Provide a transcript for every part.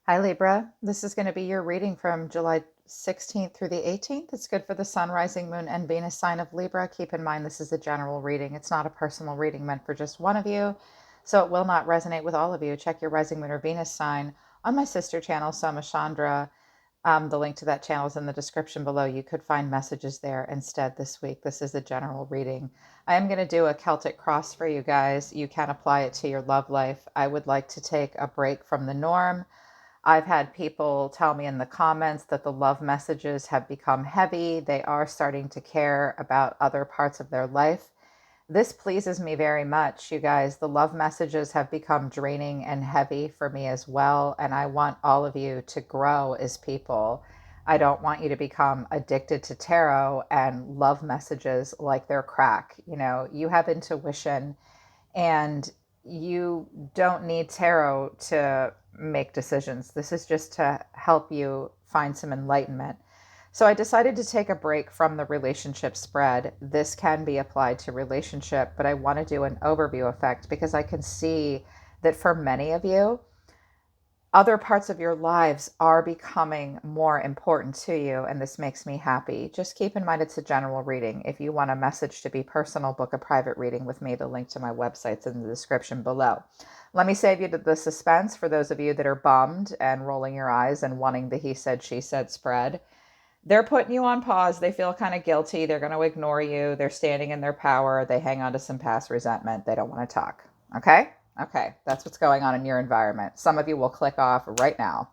Hi Libra, this is going to be your reading from July 16th through the 18th. It's good for the Sun, Rising, Moon, and Venus sign of Libra. Keep in mind this is a general reading. It's not a personal reading meant for just one of you, so it will not resonate with all of you. Check your Rising, Moon, or Venus sign on my sister channel, Soma Chandra. The link to that channel is in the description below. You could find messages there instead this week. This is a general reading. I am going to do a Celtic cross for you guys. You can apply it to your love life. I would like to take a break from the norm. I've had people tell me in the comments that the love messages have become heavy. They are starting to care about other parts of their life. This pleases me very much, you guys. The love messages have become draining and heavy for me as well. And I want all of you to grow as people. I don't want you to become addicted to tarot and love messages like they're crack. You know, you have intuition and you don't need tarot to make decisions. This is just to help you find some enlightenment. So I decided to take a break from the relationship spread. This can be applied to relationship, but I want to do an overview effect because I can see that for many of you, other parts of your lives are becoming more important to you, and this makes me happy. Just keep in mind it's a general reading. If you want a message to be personal, book a private reading with me. The link to my website's in the description below. Let me save you the suspense for those of you that are bummed and rolling your eyes and wanting the he said, she said spread. They're putting you on pause. They feel kind of guilty. They're going to ignore you. They're standing in their power. They hang on to some past resentment. They don't want to talk. Okay? Okay, that's what's going on in your environment. Some of you will click off right now.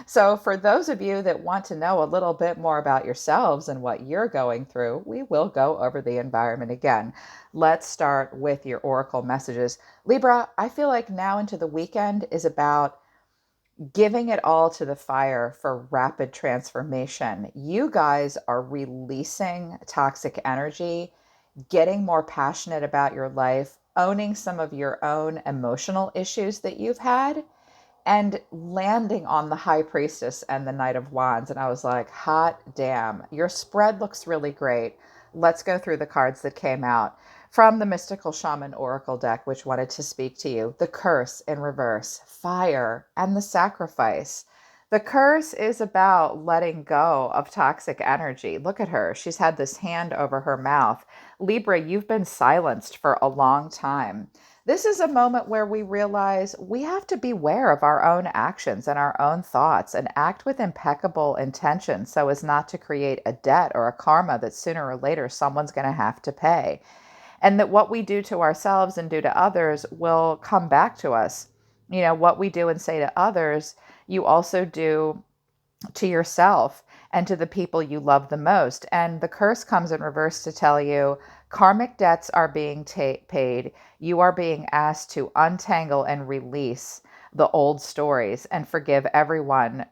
So for those of you that want to know a little bit more about yourselves and what you're going through, we will go over the environment again. Let's start with your oracle messages. Libra, I feel like now into the weekend is about giving it all to the fire for rapid transformation. You guys are releasing toxic energy, getting more passionate about your life, owning some of your own emotional issues that you've had, and landing on the High Priestess and the Knight of Wands. And I was like, hot damn, your spread looks really great. Let's go through the cards that came out from the Mystical Shaman Oracle deck, which wanted to speak to you. The Curse in reverse, Fire, and the Sacrifice. The curse is about letting go of toxic energy. Look at her. She's had this hand over her mouth. Libra, you've been silenced for a long time. This is a moment where we realize we have to beware of our own actions and our own thoughts and act with impeccable intention so as not to create a debt or a karma that sooner or later someone's going to have to pay. And that what we do to ourselves and do to others will come back to us. You know, what we do and say to others, you also do to yourself and to the people you love the most. And the curse comes in reverse to tell you karmic debts are being paid. You are being asked to untangle and release the old stories and forgive everyone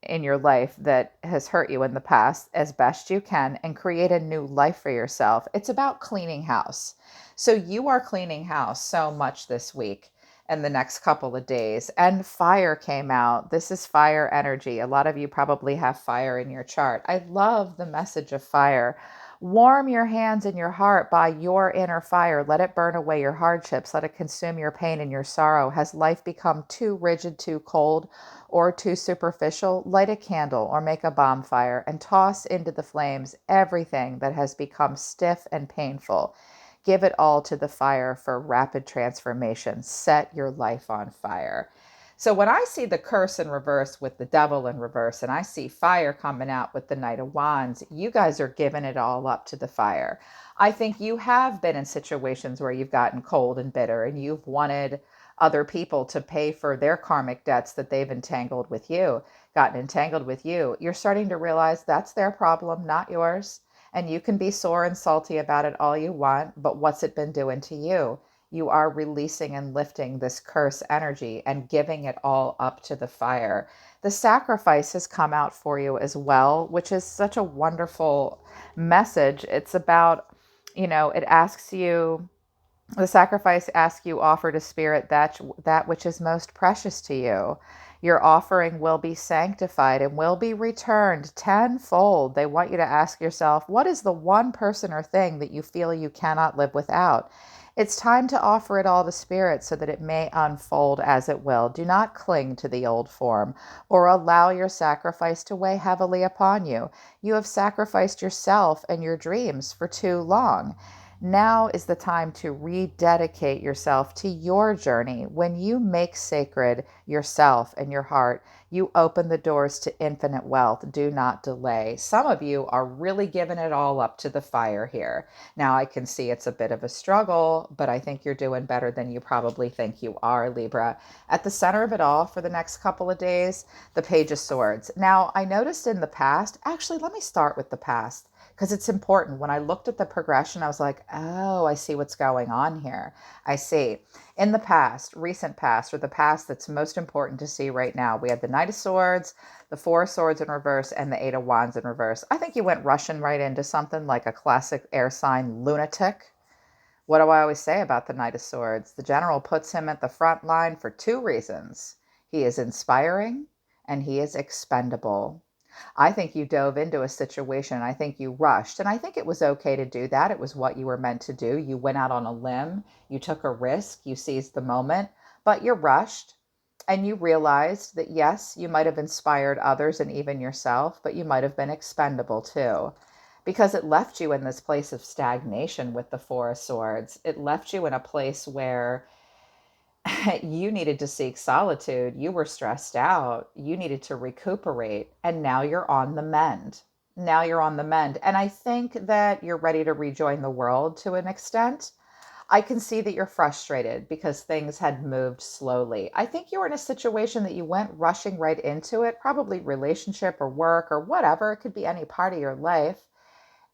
in your life that has hurt you in the past as best you can and create a new life for yourself. It's about cleaning house. So you are cleaning house so much this week and the next couple of days. And fire came out. This is fire energy. A lot of you probably have fire in your chart. I love the message of fire. Warm your hands and your heart by your inner fire. Let it burn away your hardships. Let it consume your pain and your sorrow. Has life become too rigid, too cold, or too superficial? Light a candle or make a bonfire and toss into the flames everything that has become stiff and painful. Give it all to the fire for rapid transformation. Set your life on fire. So when I see the curse in reverse with the devil in reverse, and I see fire coming out with the Knight of Wands, you guys are giving it all up to the fire. I think you have been in situations where you've gotten cold and bitter and you've wanted other people to pay for their karmic debts that they've gotten entangled with you. You're starting to realize that's their problem, not yours. And you can be sore and salty about it all you want, but what's it been doing to you? You are releasing and lifting this curse energy and giving it all up to the fire. The sacrifice has come out for you as well, which is such a wonderful message. It's about, it asks you, the sacrifice asks you offer to spirit that which is most precious to you. Your offering will be sanctified and will be returned tenfold. They want you to ask yourself, what is the one person or thing that you feel you cannot live without? It's time to offer it all to Spirit so that it may unfold as it will. Do not cling to the old form or allow your sacrifice to weigh heavily upon you. You have sacrificed yourself and your dreams for too long. Now is the time to rededicate yourself to your journey. When you make sacred yourself and your heart, you open the doors to infinite wealth. Do not delay. Some of you are really giving it all up to the fire here. Now, I can see it's a bit of a struggle, but I think you're doing better than you probably think you are, Libra. At the center of it all for the next couple of days, the Page of Swords. Now, I noticed in the past, actually, let me start with the past because it's important. When I looked at the progression, I was like, oh, I see what's going on here. I see. In the past, recent past, or the past that's most important to see right now, we had the Knight of Swords, the Four of Swords in reverse, and the Eight of Wands in reverse. I think you went rushing right into something like a classic air sign lunatic. What do I always say about the Knight of Swords? The general puts him at the front line for two reasons. He is inspiring and he is expendable. I think you dove into a situation. I think you rushed. And I think it was okay to do that. It was what you were meant to do. You went out on a limb. You took a risk. You seized the moment. But you rushed and you realized that, yes, you might have inspired others and even yourself, but you might have been expendable too. Because it left you in this place of stagnation with the Four of Swords. It left you in a place where you needed to seek solitude. You were stressed out. You needed to recuperate. And now you're on the mend. Now you're on the mend. And I think that you're ready to rejoin the world to an extent. I can see that you're frustrated because things had moved slowly. I think you were in a situation that you went rushing right into it, probably relationship or work or whatever. It could be any part of your life.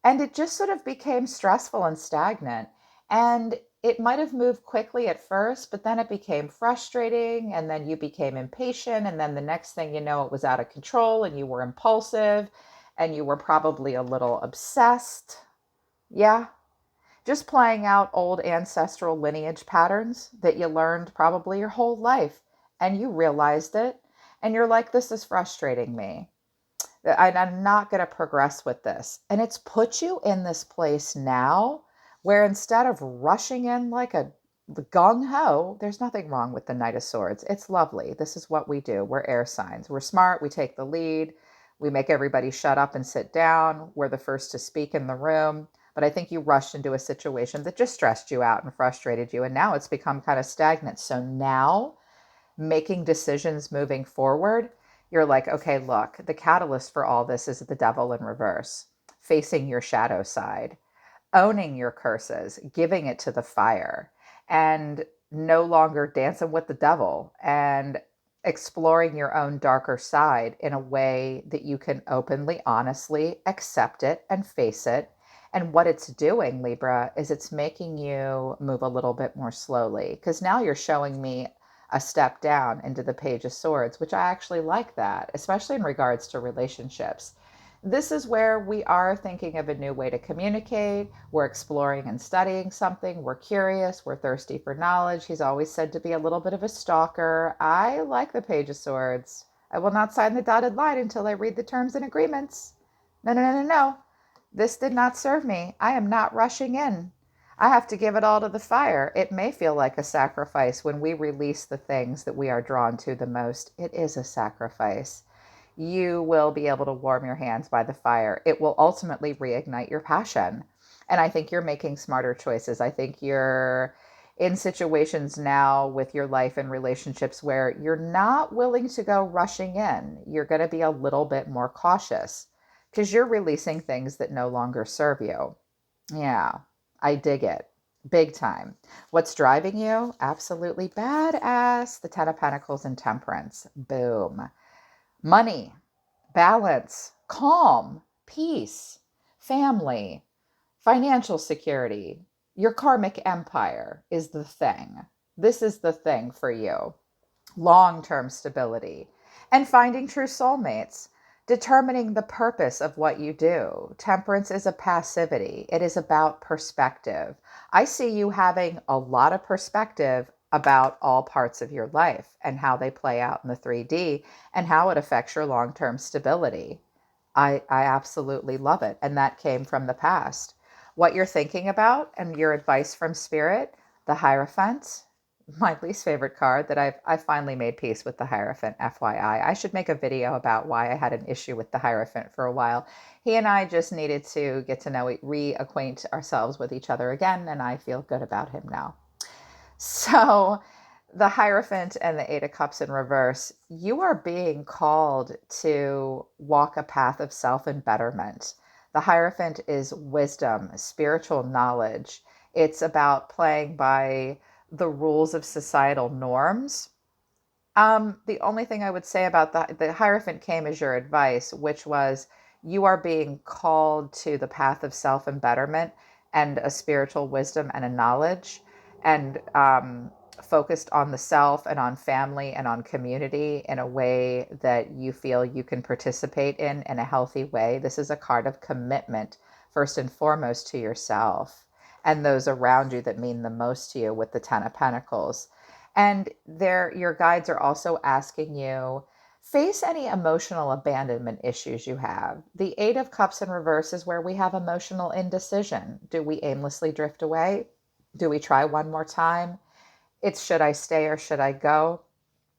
And it just sort of became stressful and stagnant. And it might have moved quickly at first, but then it became frustrating. And then you became impatient. And then the next thing you know, it was out of control and you were impulsive and you were probably a little obsessed. Yeah. Just playing out old ancestral lineage patterns that you learned probably your whole life. And you realized it. And you're like, this is frustrating me. I'm not going to progress with this. And it's put you in this place now where instead of rushing in like a gung ho, there's nothing wrong with the Knight of Swords. It's lovely. This is what we do. We're air signs. We're smart. We take the lead. We make everybody shut up and sit down. We're the first to speak in the room. But I think you rushed into a situation that just stressed you out and frustrated you. And now it's become kind of stagnant. So now making decisions moving forward, you're like, okay, look, the catalyst for all this is the devil in reverse, facing your shadow side, owning your curses, giving it to the fire, and no longer dancing with the devil and exploring your own darker side in a way that you can openly, honestly accept it and face it. And what it's doing, Libra, is it's making you move a little bit more slowly because now you're showing me a step down into the Page of Swords, which I actually like that, especially in regards to relationships. This is where we are thinking of a new way to communicate. We're exploring and studying something. We're curious. We're thirsty for knowledge. He's always said to be a little bit of a stalker. I like the Page of Swords. I will not sign the dotted line until I read the terms and agreements. No, no, no, no, no. This did not serve me. I am not rushing in. I have to give it all to the fire. It may feel like a sacrifice when we release the things that we are drawn to the most. It is a sacrifice. You will be able to warm your hands by the fire. It will ultimately reignite your passion. And I think you're making smarter choices. I think you're in situations now with your life and relationships where you're not willing to go rushing in. You're going to be a little bit more cautious because you're releasing things that no longer serve you. Yeah, I dig it. Big time. What's driving you? Absolutely badass. The Ten of Pentacles and Temperance. Boom. Money, balance, calm, peace, family, financial security. Your karmic empire is the thing. This is the thing for you. Long-term stability and finding true soulmates. Determining the purpose of what you do. Temperance is a passivity. It is about perspective. I see you having a lot of perspective about all parts of your life and how they play out in the 3D and how it affects your long-term stability. I absolutely love it. And that came from the past. What you're thinking about and your advice from Spirit, The Hierophant, my least favorite card that I've finally made peace with the Hierophant, FYI. I should make a video about why I had an issue with the Hierophant for a while. He and I just needed to get to know, reacquaint ourselves with each other again, and I feel good about him now. So the Hierophant and the Eight of Cups in reverse, you are being called to walk a path of self and betterment. The Hierophant is wisdom, spiritual knowledge. It's about playing by the rules of societal norms. The only thing I would say about the Hierophant came as your advice, which was you are being called to the path of self and betterment and a spiritual wisdom and a knowledge, and focused on the self and on family and on community in a way that you feel you can participate in a healthy way. This is a card of commitment, first and foremost, to yourself and those around you that mean the most to you with the Ten of Pentacles. And your guides are also asking you, face any emotional abandonment issues you have. The Eight of Cups in reverse is where we have emotional indecision. Do we aimlessly drift away? Do we try one more time? It's should I stay or should I go?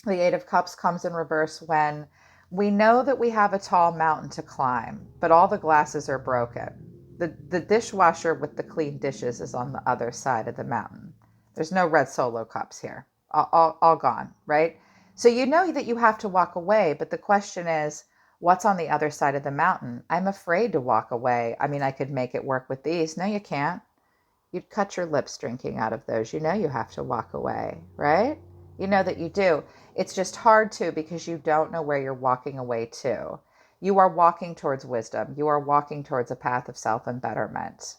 The Eight of Cups comes in reverse when we know that we have a tall mountain to climb, but all the glasses are broken. The dishwasher with the clean dishes is on the other side of the mountain. There's no red solo cups here. All gone, right? So you know that you have to walk away, but the question is, what's on the other side of the mountain? I'm afraid to walk away. I mean, I could make it work with these. No, you can't. You'd cut your lips drinking out of those. You know you have to walk away, right? You know that you do. It's just hard to because you don't know where you're walking away to. You are walking towards wisdom. You are walking towards a path of self and betterment,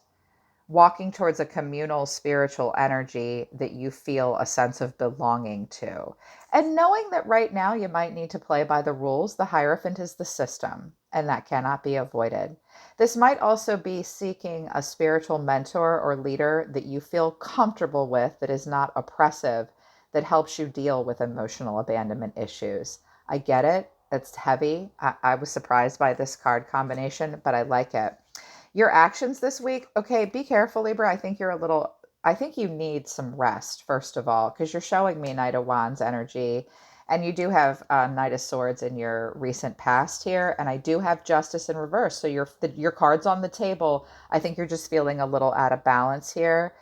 walking towards a communal spiritual energy that you feel a sense of belonging to. And knowing that right now you might need to play by the rules, the Hierophant is the system, and that cannot be avoided. This might also be seeking a spiritual mentor or leader that you feel comfortable with, that is not oppressive, that helps you deal with emotional abandonment issues. I get it. It's heavy. I was surprised by this card combination, but I like it. Your actions this week, okay, be careful, Libra. I think you need some rest, first of all, because you're showing me Knight of Wands energy, and you do have Knight of Swords in your recent past here, and I do have Justice in reverse. So your cards on the table, I think you're just feeling a little out of balance here.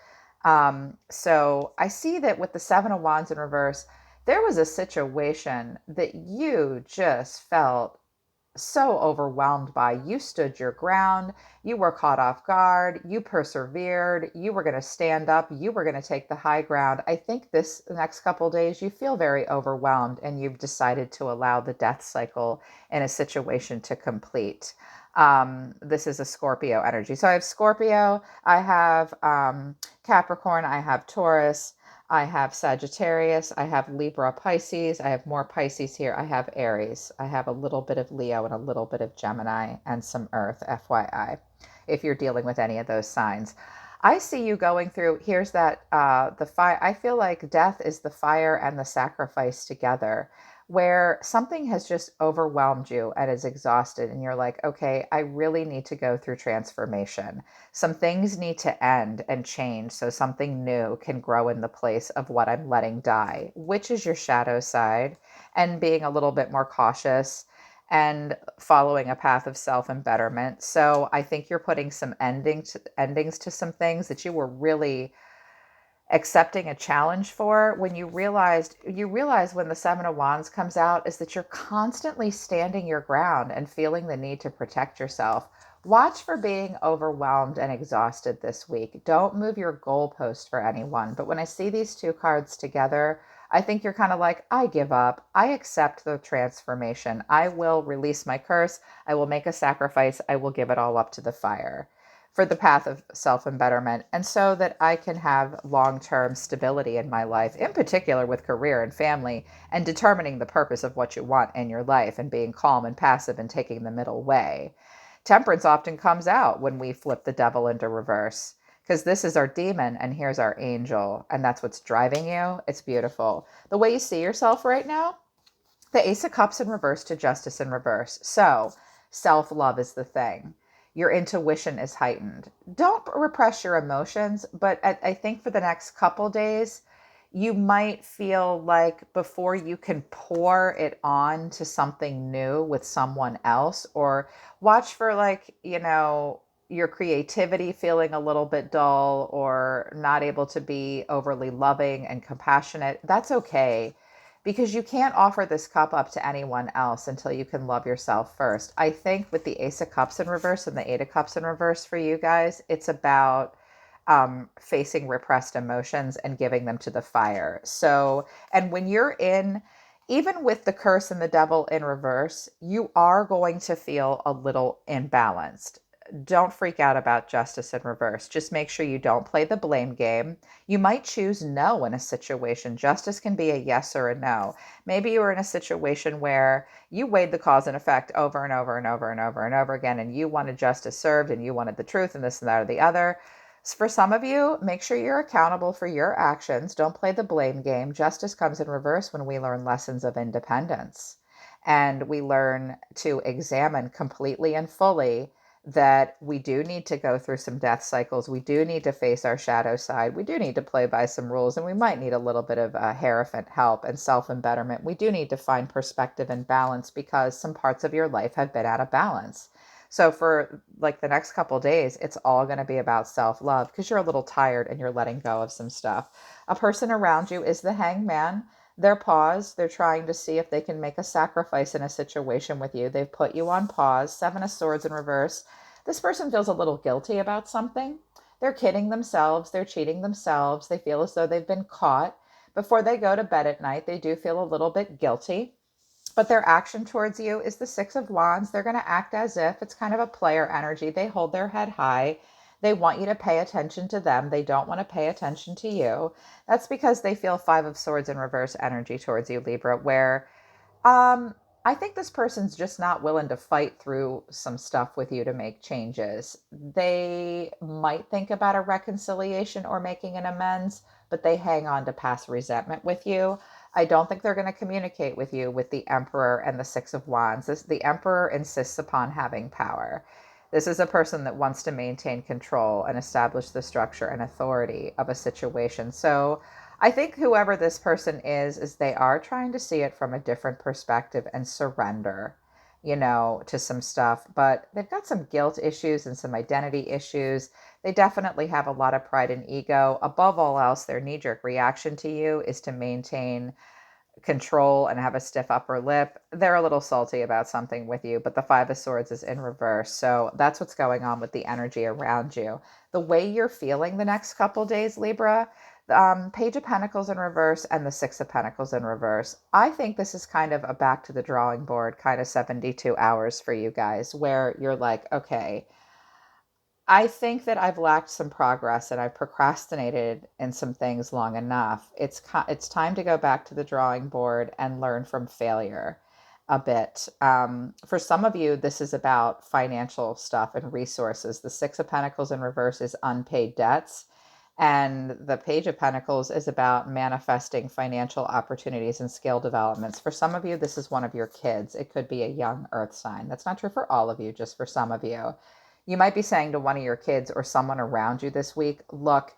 So I see that with the Seven of Wands in reverse, there was a situation that you just felt so overwhelmed by. You stood your ground, you were caught off guard, you persevered, you were going to stand up, you were going to take the high ground. I think this next couple of days you feel very overwhelmed and you've decided to allow the death cycle in a situation to complete. This is a Scorpio energy. So I have Scorpio, I have Capricorn, I have Taurus, I have Sagittarius, I have Libra, Pisces, I have more Pisces here, I have Aries, I have a little bit of Leo and a little bit of Gemini and some Earth, FYI, if you're dealing with any of those signs. I see you going through, here's that, the fire. I feel like death is the fire and the sacrifice together, where something has just overwhelmed you and is exhausted, and you're like, okay, I really need to go through transformation. Some things need to end and change so something new can grow in the place of what I'm letting die, which is your shadow side, and being a little bit more cautious and following a path of self and betterment. So I think you're putting some endings to some things that you were really accepting a challenge for. When you realize when the Seven of Wands comes out is that you're constantly standing your ground and feeling the need to protect yourself. Watch for being overwhelmed and exhausted this week. Don't move your goalpost for anyone. But when I see these two cards together, I think you're kind of like, I give up. I accept the transformation. I will release my curse. I will make a sacrifice. I will give it all up to the fire for the path of self and betterment, and so that I can have long-term stability in my life, in particular with career and family, and determining the purpose of what you want in your life and being calm and passive and taking the middle way. Temperance often comes out when we flip the devil into reverse, because this is our demon and here's our angel, and that's what's driving you. It's beautiful. The way you see yourself right now, the Ace of Cups in reverse to Justice in reverse. So self-love is the thing. your intuition is heightened. Don't repress your emotions, but I think for the next couple days, you might feel like before you can pour it on to something new with someone else, or watch for like, your creativity feeling a little bit dull or not able to be overly loving and compassionate. That's okay, because you can't offer this cup up to anyone else until you can love yourself first. I think with the Ace of Cups in reverse and the Eight of Cups in reverse for you guys, it's about facing repressed emotions and giving them to the fire. So, and when you're in, even with the curse and the devil in reverse, you are going to feel a little imbalanced. Don't freak out about justice in reverse. Just make sure you don't play the blame game. You might choose no in a situation. Justice can be a yes or a no. Maybe you were in a situation where you weighed the cause and effect over and over and over and over and over again, and you wanted justice served and you wanted the truth and this and that or the other. For some of you, make sure you're accountable for your actions. Don't play the blame game. Justice comes in reverse when we learn lessons of independence and we learn to examine completely and fully that we do need to go through some death cycles. We do need to face our shadow side. We do need to play by some rules, and we might need a little bit of hierophant help and self-embetterment. We do need to find perspective and balance because some parts of your life have been out of balance. So for like the next couple days, it's all going to be about self-love because you're a little tired and you're letting go of some stuff. A person around you is the hangman. They're paused. They're trying to see if they can make a sacrifice in a situation with you. They've put you on pause. Seven of Swords in reverse. This person feels a little guilty about something. They're kidding themselves. They're cheating themselves. They feel as though they've been caught. Before they go to bed at night, they do feel a little bit guilty. But their action towards you is the Six of Wands. They're going to act as if it's kind of a player energy. They hold their head high. They want you to pay attention to them. They don't want to pay attention to you. That's because they feel Five of Swords in reverse energy towards you, Libra, where I think this person's just not willing to fight through some stuff with you to make changes. They might think about a reconciliation or making an amends, but they hang on to past resentment with you. I don't think they're going to communicate with you with the Emperor and the Six of Wands. The Emperor insists upon having power. This is a person that wants to maintain control and establish the structure and authority of a situation. So I think whoever this person is they are trying to see it from a different perspective and surrender, to some stuff. But they've got some guilt issues and some identity issues. They definitely have a lot of pride and ego. Above all else, their knee-jerk reaction to you is to maintain control and have a stiff upper lip. They're a little salty about something with you, but the Five of Swords is in reverse. So that's what's going on with the energy around you. The way you're feeling the next couple days, Libra, Page of Pentacles in reverse and the Six of Pentacles in reverse. I think this is kind of a back to the drawing board kind of 72 hours for you guys, where you're like, okay, I think that I've lacked some progress and I've procrastinated in some things long enough. It's time to go back to the drawing board and learn from failure a bit. For some of you, this is about financial stuff and resources. The Six of Pentacles in reverse is unpaid debts. And the Page of Pentacles is about manifesting financial opportunities and skill developments. For some of you, this is one of your kids. It could be a young earth sign. That's not true for all of you, just for some of you. You might be saying to one of your kids or someone around you this week, look,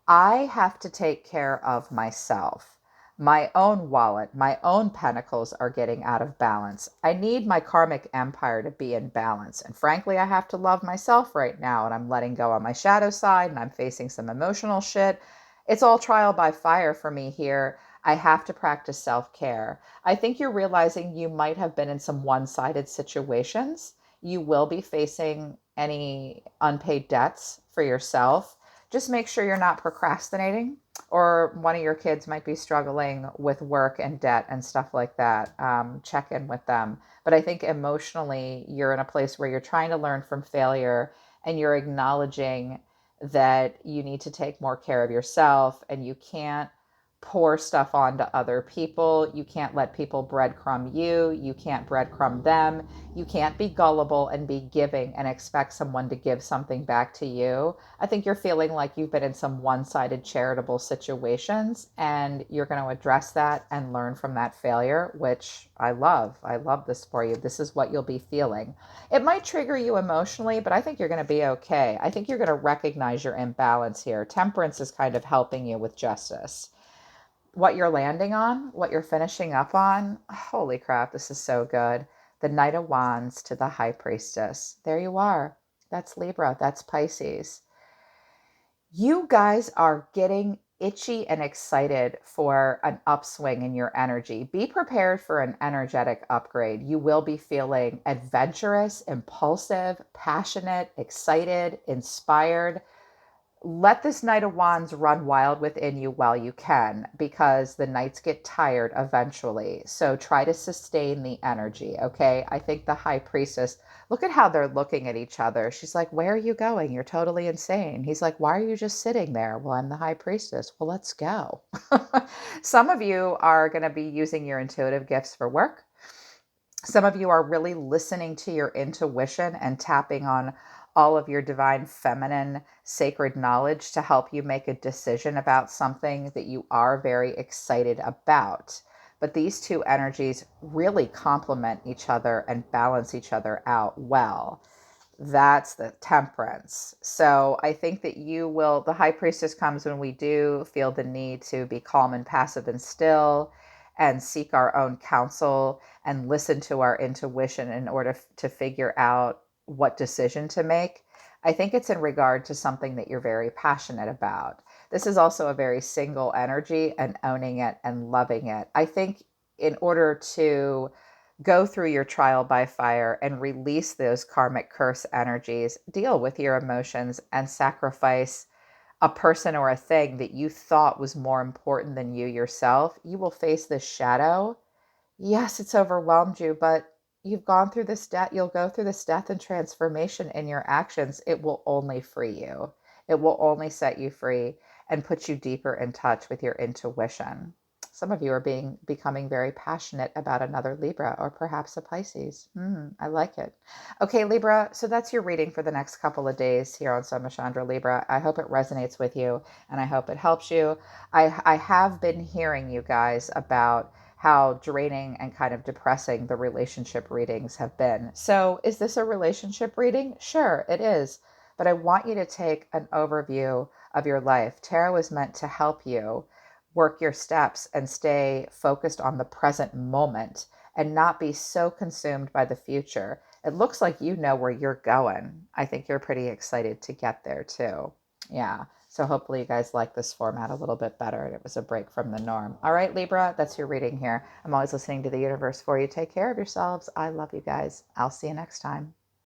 I have to take care of myself. My own wallet, my own pentacles are getting out of balance. I need my karmic empire to be in balance. And frankly, I have to love myself right now. And I'm letting go on my shadow side and I'm facing some emotional shit. It's all trial by fire for me here. I have to practice self-care. I think you're realizing you might have been in some one-sided situations. You will be facing any unpaid debts for yourself. Just make sure you're not procrastinating, or one of your kids might be struggling with work and debt and stuff like that. Check in with them. But I think emotionally, you're in a place where you're trying to learn from failure and you're acknowledging that you need to take more care of yourself and you can't pour stuff onto other people. You can't let people breadcrumb you. You can't breadcrumb them. You can't be gullible and be giving and expect someone to give something back to you. I think you're feeling like you've been in some one-sided charitable situations, and you're going to address that and learn from that failure, which I love. I love this for you. This is what you'll be feeling. It might trigger you emotionally, but I think you're going to be okay. I think you're going to recognize your imbalance here. Temperance is kind of helping you with justice. What you're landing on, what you're finishing up on, holy crap, this is so good. The Knight of Wands to the High Priestess. There you are. That's Libra. That's Pisces. You guys are getting itchy and excited for an upswing in your energy. Be prepared for an energetic upgrade. You will be feeling adventurous, impulsive, passionate, excited, inspired. Let this Knight of Wands run wild within you while you can, because the knights get tired eventually. So try to sustain the energy, okay? I think the High Priestess, look at how they're looking at each other. She's like, where are you going? You're totally insane. He's like, why are you just sitting there? Well, I'm the High Priestess. Well, let's go. Some of you are going to be using your intuitive gifts for work. Some of you are really listening to your intuition and tapping on all of your divine feminine sacred knowledge to help you make a decision about something that you are very excited about. But these two energies really complement each other and balance each other out well. That's the Temperance. So I think that you will, the High Priestess comes when we do feel the need to be calm and passive and still and seek our own counsel and listen to our intuition in order to figure out what decision to make. I think it's in regard to something that you're very passionate about. This is also a very single energy, and owning it and loving it. I think in order to go through your trial by fire and release those karmic curse energies, deal with your emotions, and sacrifice a person or a thing that you thought was more important than you yourself, you will face this shadow. Yes, it's overwhelmed you, but you've gone through this death. You'll go through this death and transformation in your actions. It will only free you. It will only set you free and put you deeper in touch with your intuition. Some of you are becoming very passionate about another Libra or perhaps a Pisces. I like it. Okay, Libra, so that's your reading for the next couple of days here on Soma Chandra Libra. I hope it resonates with you and I hope it helps you. I have been hearing you guys about how draining and kind of depressing the relationship readings have been. So is this a relationship reading? Sure, it is. But I want you to take an overview of your life. Tarot is meant to help you work your steps and stay focused on the present moment and not be so consumed by the future. It looks like you know where you're going. I think you're pretty excited to get there too. Yeah. So hopefully you guys like this format a little bit better and it was a break from the norm. All right, Libra, that's your reading here. I'm always listening to the universe for you. Take care of yourselves. I love you guys. I'll see you next time.